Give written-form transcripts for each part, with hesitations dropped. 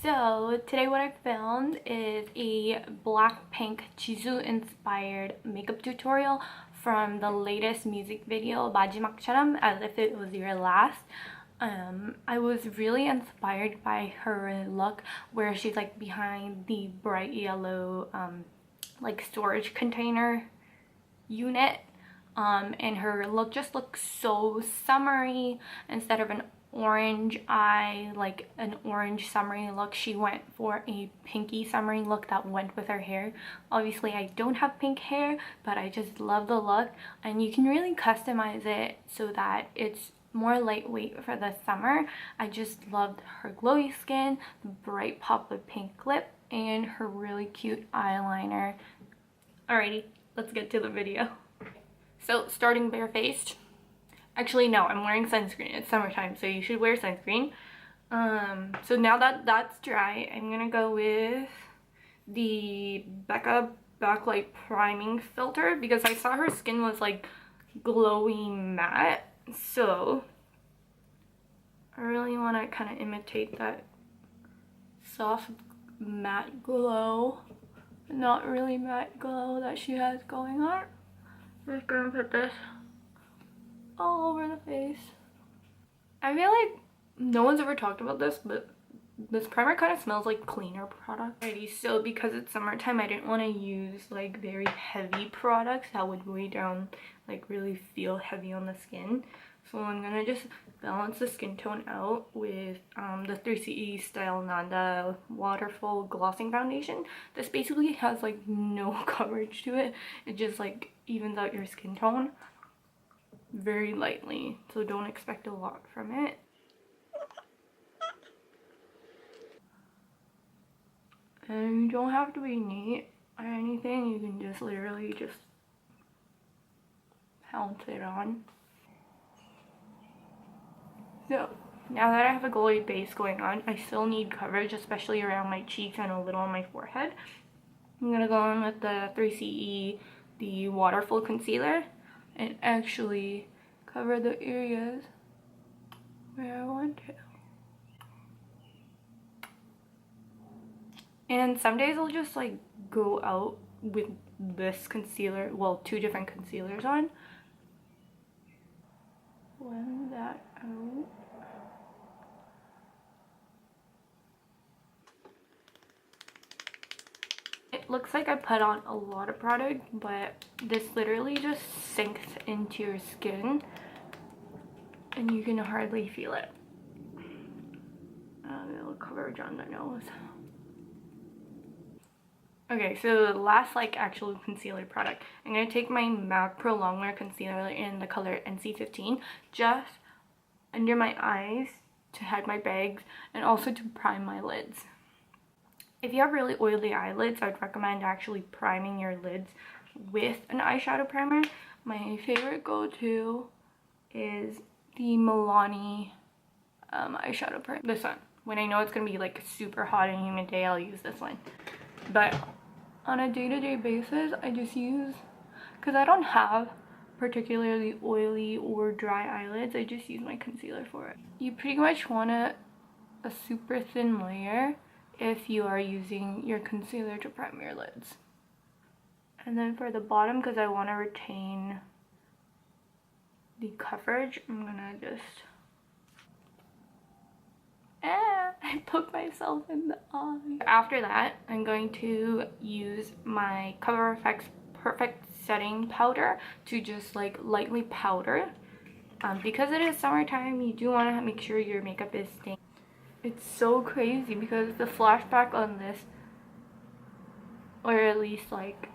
So today what I filmed is a Blackpink Jisoo inspired makeup tutorial from the latest music video 마지막처럼, as if it was your last. I was really inspired by her look where she's like behind the bright yellow like storage container unit, and her look just looks so summery. Instead of an orange eye, like an orange summery look, she went for a pinky summery look that went with her hair. Obviously I don't have pink hair, but I just love the look, and you can really customize it so that it's more lightweight for the summer. I just loved her glowy skin, the bright pop of pink lip, and her really cute eyeliner. Alrighty, let's get to the video. So starting barefaced. Actually, no, I'm wearing sunscreen. It's summertime, so you should wear sunscreen. So now that that's dry, I'm gonna go with the Becca Backlight priming filter because I saw her skin was like glowy matte. So I really want to kind of imitate that soft matte glow, but not really matte glow that she has going on. I'm just gonna put this all over the face. I feel like no one's ever talked about this, but this primer kind of smells like cleaner product. Alrighty, so because it's summertime, I didn't want to use like very heavy products that would weigh down, like really feel heavy on the skin. So I'm gonna just balance the skin tone out with the 3CE Style Nanda Waterful Glossing Foundation. This basically has like no coverage to it. It just like evens out your skin tone very lightly, so don't expect a lot from it. And you don't have to be neat or anything, you can just literally just pounce it on. So now that I have a glowy base going on, I still need coverage, especially around my cheeks and a little on my forehead. I'm gonna go on with the 3CE, the Waterful Concealer, and actually cover the areas where I want to. And some days I'll just like go out with this concealer, well, two different concealers on. Blend that out. It looks like I put on a lot of product, but this literally just sinks into your skin and you can hardly feel it. A little coverage on the nose. Okay, so the last like actual concealer product, I'm going to take my MAC Prolongwear concealer in the color NC15 just under my eyes to hide my bags and also to prime my lids. If you have really oily eyelids, I'd recommend actually priming your lids with an eyeshadow primer. My favorite go-to is the Milani eyeshadow primer. This one. When I know it's going to be like a super hot and humid day, I'll use this one. But on a day-to-day basis, I just use, because I don't have particularly oily or dry eyelids, I just use my concealer for it. You pretty much want a super thin layer if you are using your concealer to prime your lids. And then for the bottom, because I want to retain the coverage, I'm gonna just I poked myself in the eye. After that, I'm going to use my Cover FX Perfect Setting Powder to just like lightly powder. Because it is summertime, you do want to make sure your makeup is staying. It's so crazy because the flashback on this, or at least like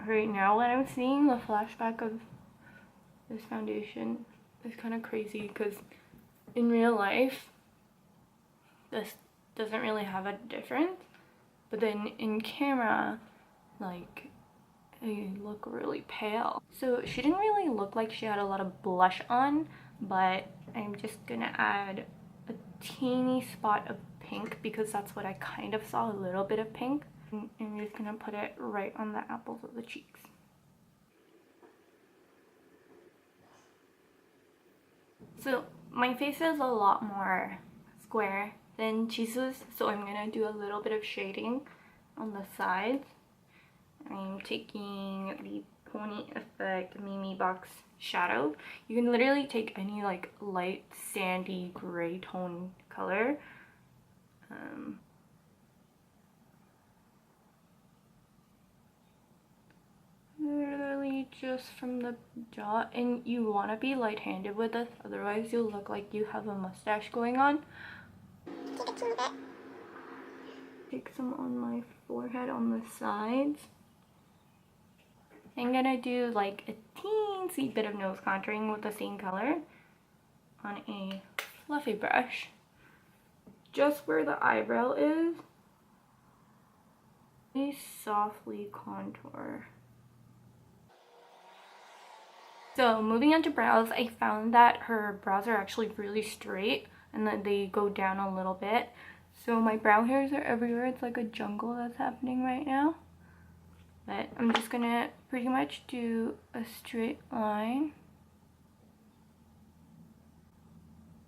right now when I'm seeing the flashback of this foundation, is kind of crazy because in real life this doesn't really have a difference, but then in camera, like, I look really pale. So she didn't really look like she had a lot of blush on, but I'm just gonna add a teeny spot of pink because that's what I kind of saw, a little bit of pink. And I'm just gonna put it right on the apples of the cheeks. So my face is a lot more square than Jisoo's, so I'm gonna do a little bit of shading on the sides. I'm taking the Pony Effect Mimi Box shadow. You can literally take any like light sandy gray tone color. Literally just from the jaw, and you want to be light-handed with this, otherwise you'll look like you have a mustache going on. Take some on my forehead on the sides. I'm gonna do like a teensy bit of nose contouring with the same color on a fluffy brush. Just where the eyebrow is, I softly contour. So moving on to brows, I found that her brows are actually really straight and that they go down a little bit. So my brow hairs are everywhere. It's like a jungle that's happening right now. But I'm just gonna pretty much do a straight line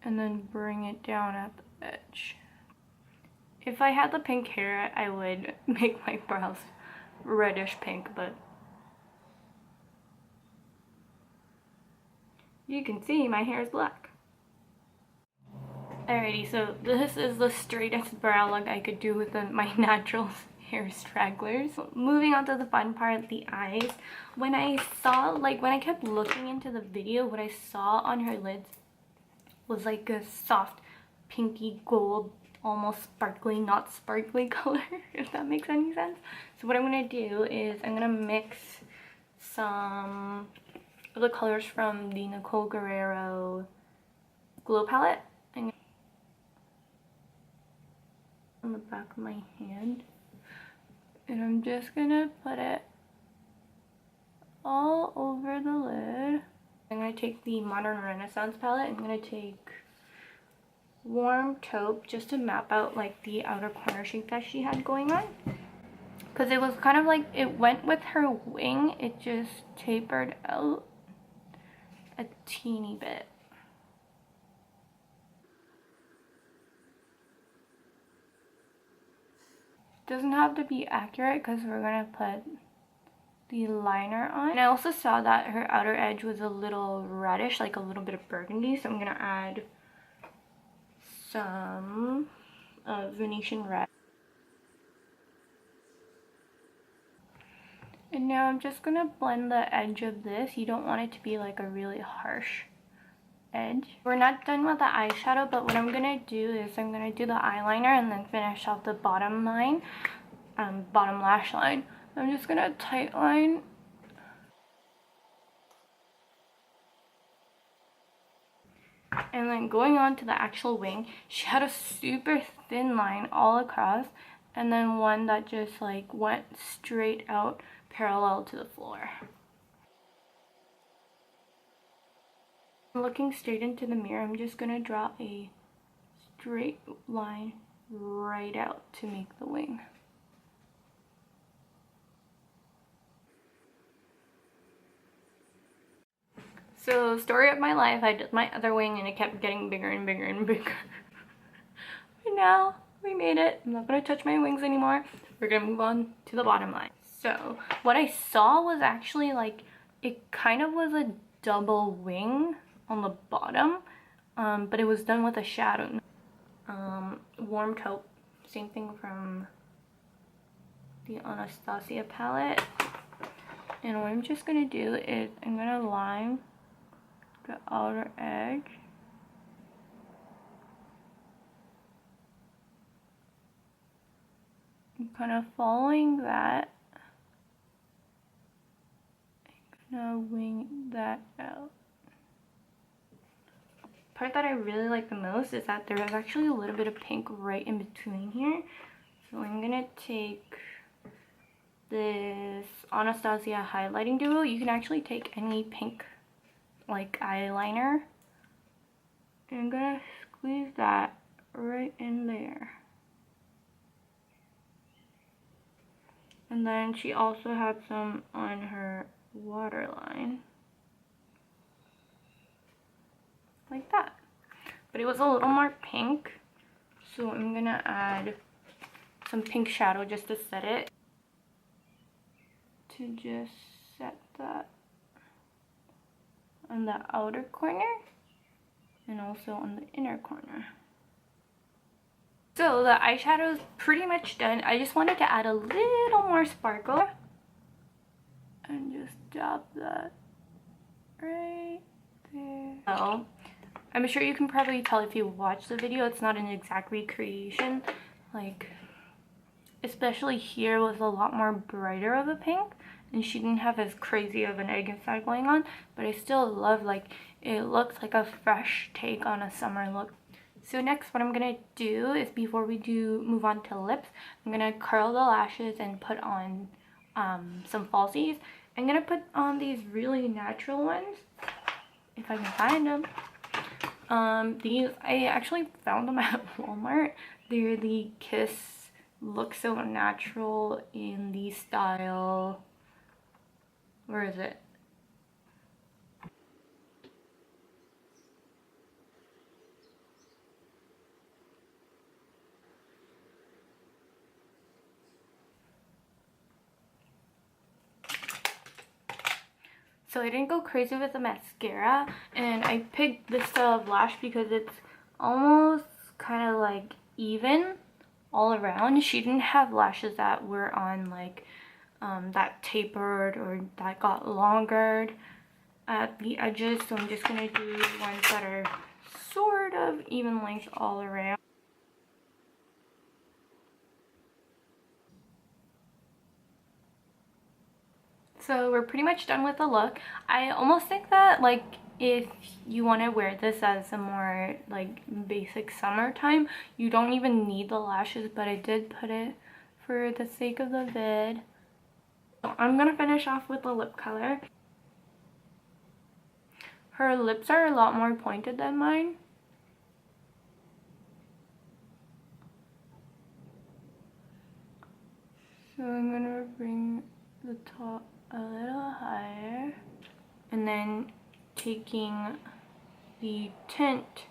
and then bring it down at the edge. If I had the pink hair, I would make my brows reddish pink, but you can see my hair is black. Alrighty, so this is the straightest brow look I could do with my natural hair stragglers. Moving on to the fun part, the eyes. When I kept looking into the video, what I saw on her lids was like a soft pinky gold, almost sparkly, not sparkly color, if that makes any sense. So what I'm gonna do is I'm gonna mix some of the colors from the Nicole Guerriero Glow Palette on the back of my hand. And I'm just gonna put it all over the lid. I'm gonna take the Modern Renaissance palette. I'm gonna take Warm Taupe just to map out like the outer corner shape that she had going on. Because it was kind of like, it went with her wing, it just tapered out a teeny bit. Doesn't have to be accurate because we're gonna put the liner on. And I also saw that her outer edge was a little reddish, like a little bit of burgundy, so I'm gonna add some Venetian red. And now I'm just gonna blend the edge of this. You don't want it to be like a really harsh edge. We're not done with the eyeshadow, but what I'm gonna do is I'm gonna do the eyeliner and then finish off the bottom line, bottom lash line. I'm just gonna tight line. And then going on to the actual wing, she had a super thin line all across, and then one that just like went straight out parallel to the floor. Looking straight into the mirror, I'm just gonna draw a straight line right out to make the wing. So, story of my life, I did my other wing and it kept getting bigger and bigger and bigger. But now, we made it. I'm not gonna touch my wings anymore. We're gonna move on to the bottom line. So, what I saw was actually like, it kind of was a double wing on the bottom, but it was done with a shadow. Warm Taupe, same thing from the Anastasia palette. And what I'm just gonna do is I'm gonna line the outer edge. I'm kind of following that. I'm gonna wing that out. The part that I really like the most is that there is actually a little bit of pink right in between here. So I'm gonna take this Anastasia highlighting duo. You can actually take any pink like eyeliner. And I'm gonna squeeze that right in there. And then she also had some on her waterline. Like that. But it was a little more pink. So I'm gonna add some pink shadow just to set it. To just set that on the outer corner and also on the inner corner. So the eyeshadow is pretty much done. I just wanted to add a little more sparkle and just dab that right there. So I'm sure you can probably tell if you watch the video, it's not an exact recreation. Like, especially here was a lot more brighter of a pink, and she didn't have as crazy of an egg inside going on, but I still love, like, it looks like a fresh take on a summer look. So next, what I'm gonna do is, before we move on to lips, I'm gonna curl the lashes and put on some falsies. I'm gonna put on these really natural ones, if I can find them. These, I actually found them at Walmart. They're the Kiss Look So Natural in the style, where is it? So I didn't go crazy with the mascara, and I picked this style of lash because it's almost kind of like even all around. She didn't have lashes that were on like that tapered or that got longer at the edges, so I'm just gonna do ones that are sort of even length all around. So we're pretty much done with the look. I almost think that, like, if you want to wear this as a more like basic summertime, you don't even need the lashes, but I did put it for the sake of the vid. So I'm gonna finish off with the lip color. Her lips are a lot more pointed than mine. So I'm gonna bring the top a little higher, and then taking the tint,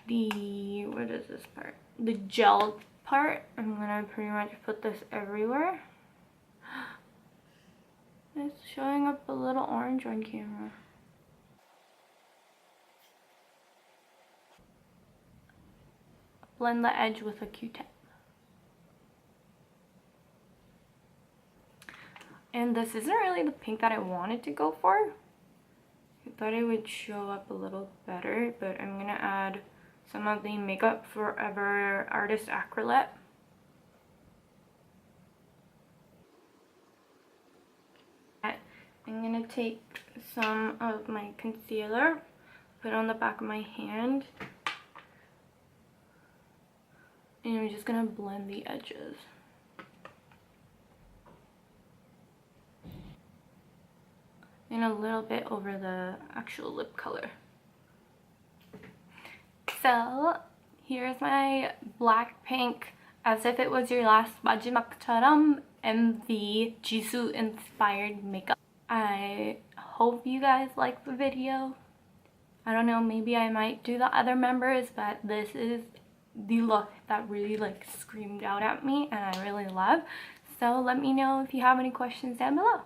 what is this part? The gel part. I'm gonna pretty much put this everywhere. It's showing up a little orange on camera. Blend the edge with a Q-tip. And this isn't really the pink that I wanted to go for. I thought it would show up a little better, but I'm gonna add some of the Makeup Forever Artist Acrylip. I'm gonna take some of my concealer, put it on the back of my hand, and I'm just gonna blend the edges. And a little bit over the actual lip color. So here's my BLACKPINK As If It Was Your Last 마지막처럼 MV Jisoo inspired makeup. I hope you guys like the video. I don't know, maybe I might do the other members, but this is the look that really like screamed out at me and I really love. So let me know if you have any questions down below.